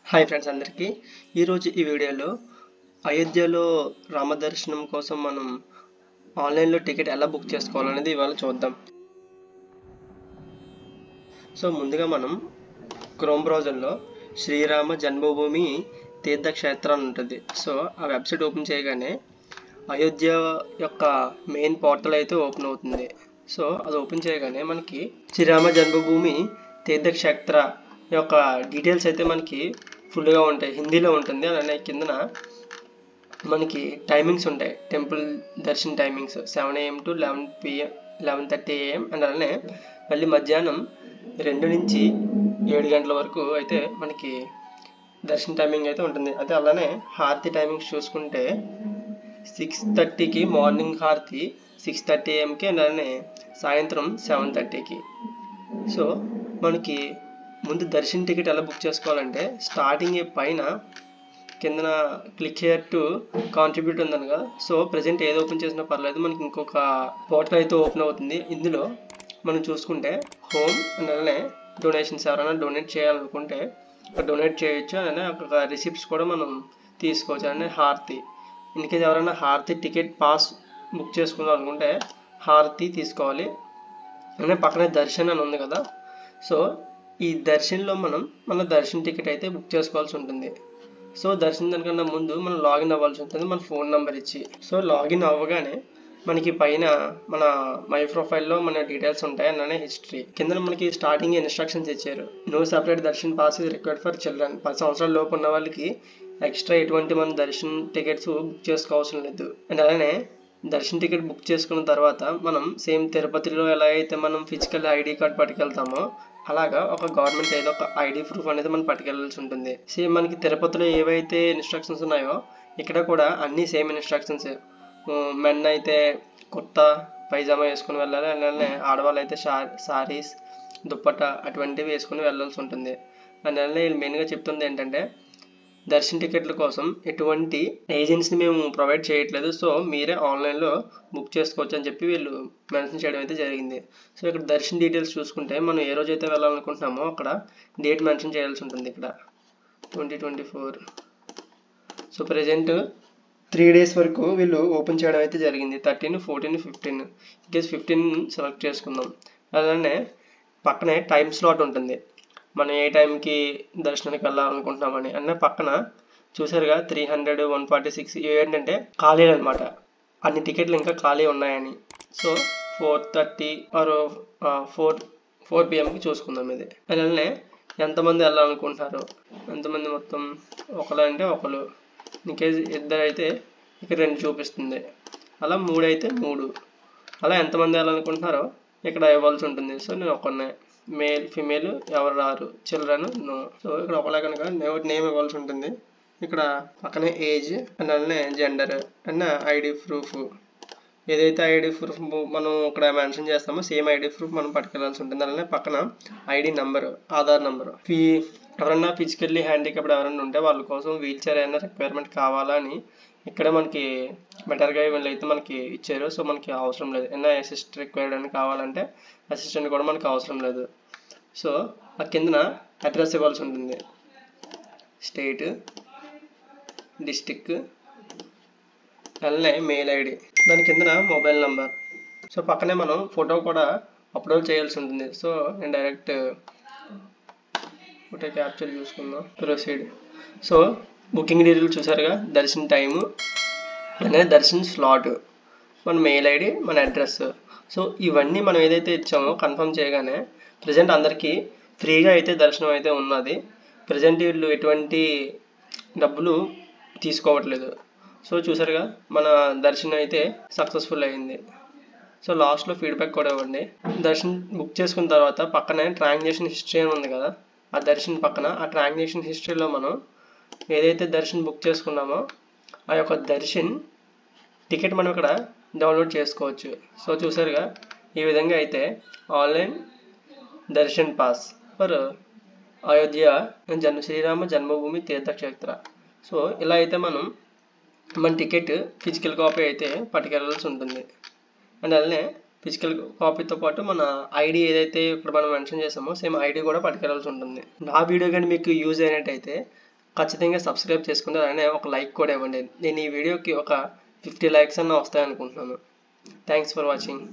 Hi friends అందరికీ ఈరోజు ఈ వీడియోలో అయోధ్యలో రామదర్శనం కోసం మనం ఆన్లైన్లో టికెట్ ఎలా బుక్ చేసుకోవాలనేది ఇవాళ చూద్దాం. సో ముందుగా మనం క్రోమ్ బ్రౌజర్లో శ్రీరామ జన్మభూమి తీర్థక్షేత్ర అని ఉంటుంది. సో ఆ వెబ్సైట్ ఓపెన్ చేయగానే అయోధ్య యొక్క మెయిన్ పోర్టల్ అయితే ఓపెన్ అవుతుంది. సో అది ఓపెన్ చేయగానే మనకి శ్రీరామ జన్మభూమి తీర్థక్షేత్ర యొక్క డీటెయిల్స్ అయితే మనకి ఫుల్గా ఉంటాయి, హిందీలో ఉంటుంది. అలానే కిందన మనకి టైమింగ్స్ ఉంటాయి, temple Darshan timings 7 AM to 11:30 AM and అలానే మళ్ళీ మధ్యాహ్నం 2 నుంచి 7 గంటల వరకు అయితే మనకి దర్శన్ టైమింగ్ అయితే ఉంటుంది. అదే అలానే హారతి టైమింగ్స్ చూసుకుంటే 6:30కి మార్నింగ్ హారతి, 6:30 AMకి అండ్ అలానే సాయంత్రం 7:30కి. సో మనకి ముందు దర్శన్ టికెట్ ఎలా బుక్ చేసుకోవాలంటే స్టార్టింగ్ పైన కిందన క్లిక్ హియర్ టు కాంట్రిబ్యూట్ ఉందని కదా. సో ప్రజెంట్ ఏది ఓపెన్ చేసినా పర్లేదు, మనకి ఇంకొక పోర్టల్ అయితే ఓపెన్ అవుతుంది. ఇందులో మనం చూసుకుంటే హోమ్ అండ్ అలానే డొనేషన్స్, ఎవరైనా డొనేట్ చేయాలనుకుంటే డొనేట్ చేయొచ్చు. అలానే ఒక రిసిప్ట్స్ కూడా మనం తీసుకోవచ్చు. అలానే హారతి, ఇన్కేస్ ఎవరైనా హారతి టికెట్ పాస్ బుక్ చేసుకుందాం అనుకుంటే హారతి తీసుకోవాలి. అలానే పక్కనే దర్శన్ అని ఉంది కదా. సో ఈ దర్శన్లో మనం మన దర్శన్ టికెట్ అయితే బుక్ చేసుకోవాల్సి ఉంటుంది. సో దర్శనం దానికన్నా ముందు మనం లాగిన్ అవ్వాల్సి ఉంటుంది, మన ఫోన్ నెంబర్ ఇచ్చి. సో లాగిన్ అవ్వగానే మనకి పైన మన మై ప్రొఫైల్లో మన డీటెయిల్స్ ఉంటాయి. అలానే హిస్టరీ కింద మనకి స్టార్టింగ్ ఇన్స్ట్రక్షన్స్ ఇచ్చారు. No separate darshan pass is required for children. 10 సంవత్సరాల లోపు ఉన్న వాళ్ళకి ఎక్స్ట్రా ఎటువంటి మన దర్శన్ టికెట్స్ బుక్ చేసుకోవాల్సిన లేదు. అండ్ అలానే దర్శన్ టికెట్ బుక్ చేసుకున్న తర్వాత మనం సేమ్ తిరుపతిలో ఎలా అయితే మనం ఫిజికల్ ఐడి కార్డ్ పట్టుకెళ్తామో అలాగా ఒక గవర్నమెంట్ ఏదో ఒక ఐడి ప్రూఫ్ అనేది మనం పట్టుకెళ్ళాల్సి ఉంటుంది. సేమ్ మనకి తిరుపతిలో ఏవైతే ఇన్స్ట్రక్షన్స్ ఉన్నాయో ఇక్కడ కూడా అన్ని సేమ్ ఇన్స్ట్రక్షన్స్. మెన్ అయితే కుర్తా పైజామా వేసుకుని వెళ్ళాలి, అలానే ఆడవాళ్ళు అయితే సారీస్ దుప్పట్టా అటువంటివి వేసుకుని వెళ్ళాల్సి ఉంటుంది. అందువల్ల వీళ్ళు మెయిన్గా చెప్తుంది ఏంటంటే దర్శన్ టికెట్ల కోసం ఎటువంటి ఏజెన్సీని మేము ప్రొవైడ్ చేయట్లేదు, సో మీరే ఆన్లైన్లో బుక్ చేసుకోవచ్చు అని చెప్పి వీళ్ళు మెన్షన్ చేయడం అయితే జరిగింది. సో ఇక్కడ దర్శన్ డీటెయిల్స్ చూసుకుంటే మనం ఏ రోజు అయితే వెళ్ళాలనుకుంటున్నామో అక్కడ డేట్ మెన్షన్ చేయాల్సి ఉంటుంది. ఇక్కడ 2024. సో ప్రజెంట్ 3 days వరకు వీళ్ళు ఓపెన్ చేయడం అయితే జరిగింది. 13, 14, 15. ఇన్కేస్ 15 సెలెక్ట్ చేసుకుందాం. అలానే పక్కనే టైం స్లాట్ ఉంటుంది, మనం ఏ టైంకి దర్శనానికి వెళ్ళాలనుకుంటున్నామని. అన్న పక్కన చూసారుగా 300, 146 ఏంటంటే ఖాళీలు అనమాట, అన్ని టికెట్లు ఇంకా ఖాళీ ఉన్నాయని. సో 4:30 ఆర్ 4 PM చూసుకుందాం ఇది. అలానే ఎంతమంది వెళ్ళాలనుకుంటున్నారు, ఎంతమంది మొత్తం ఒకరు అంటే ఒకరు, ఇన్కేస్ ఇద్దరు అయితే ఇక్కడ 2 చూపిస్తుంది, అలా 3 అయితే 3, అలా ఎంతమంది వెళ్ళాలనుకుంటున్నారో ఇక్కడ ఇవ్వాల్సి ఉంటుంది. సో నేను ఒకనే, మేల్ ఫిమేల్ ఎవరు రారు, చిల్డ్రన్ నో. సో ఇక్కడ ఒకలా కనుక నేమ్ ఇవ్వాల్సి ఉంటుంది. ఇక్కడ పక్కనే ఏజ్ అండ్ అలానే జెండర్ అండ్ ఐడి ప్రూఫ్, ఏదైతే ఐడి ప్రూఫ్ మనం ఇక్కడ మెన్షన్ చేస్తామో సేమ్ ఐడి ప్రూఫ్ మనం పట్టుకెళ్ళాల్సి ఉంటుంది. అలానే పక్కన ఐడి నెంబర్, ఆధార్ నెంబర్. ఎవరన్నా ఫిజికల్లీ హ్యాండిక్యాప్డ్ ఎవరైనా ఉంటే వాళ్ళ కోసం వీల్ చైర్ అయినా రిక్వైర్మెంట్ కావాలా అని ఇక్కడ మనకి బెటర్గా వీళ్ళైతే మనకి ఇచ్చారు. సో మనకి అవసరం లేదు, ఏమైనా అసిస్టెంట్ రిక్వైర్డ్ అని కావాలంటే అసిస్టెంట్ కూడా మనకి అవసరం లేదు. సో ఆ కిందన అడ్రస్ ఇవ్వాల్సి ఉంటుంది, స్టేట్, డిస్టిక్, అలానే మెయిల్ ఐడి, దాని కిందన మొబైల్ నెంబర్. సో పక్కనే మనం ఫోటో కూడా అప్లోడ్ చేయాల్సి ఉంటుంది. సో నేను డైరెక్ట్ ఫోటో క్యాప్చర్ చూసుకుందాం, ప్రొసీడ్. సో బుకింగ్ డీటెయిల్స్ చూసారుగా, దర్శన్ టైము అనేది దర్శన్ స్లాట్, మన మెయిల్ ఐడి, మన అడ్రస్. సో ఇవన్నీ మనం ఏదైతే ఇచ్చామో కన్ఫర్మ్ చేయగానే ప్రజెంట్ అందరికీ ఫ్రీగా అయితే దర్శనం అయితే ఉన్నది. ప్రజెంట్ వీళ్ళు ఎటువంటి డబ్బులు తీసుకోవట్లేదు. సో చూసారుగా మన దర్శనం అయితే సక్సెస్ఫుల్ అయింది. సో లాస్ట్లో ఫీడ్బ్యాక్ కూడా ఇవ్వండి. దర్శనం బుక్ చేసుకున్న తర్వాత పక్కనే ట్రాన్సాక్షన్ హిస్టరీ అని ఉంది కదా, ఆ దర్శనం పక్కన ఆ ట్రాన్సాక్షన్ హిస్టరీలో మనం ఏదైతే దర్శనం బుక్ చేసుకున్నామో ఆ యొక్క దర్శన్ టికెట్ మనం ఇక్కడ డౌన్లోడ్ చేసుకోవచ్చు. సో చూసారుగా ఈ విధంగా అయితే online darshan pass for Ayodhya Shri Rama Janmabhoomi Teerth Kshetra. So ఇలా అయితే మనం మన టికెట్ ఫిజికల్ కాపీ అయితే పట్టుకెళ్ళాల్సి ఉంటుంది. అండ్ అలానే ఫిజికల్ కాపీతో పాటు మన ఐడి ఏదైతే ఇప్పుడు మనం మెన్షన్ చేసామో సేమ్ ఐడి కూడా పట్టుకెళ్ళాల్సి ఉంటుంది. నా వీడియో కానీ మీకు యూజ్ అయినట్టయితే ఖచ్చితంగా సబ్స్క్రైబ్ చేసుకుంటే అలానే ఒక లైక్ కూడా ఇవ్వండి. నేను ఈ వీడియోకి ఒక 50 లైక్స్ అన్న వస్తాయనుకుంటున్నాను. Thanks for watching.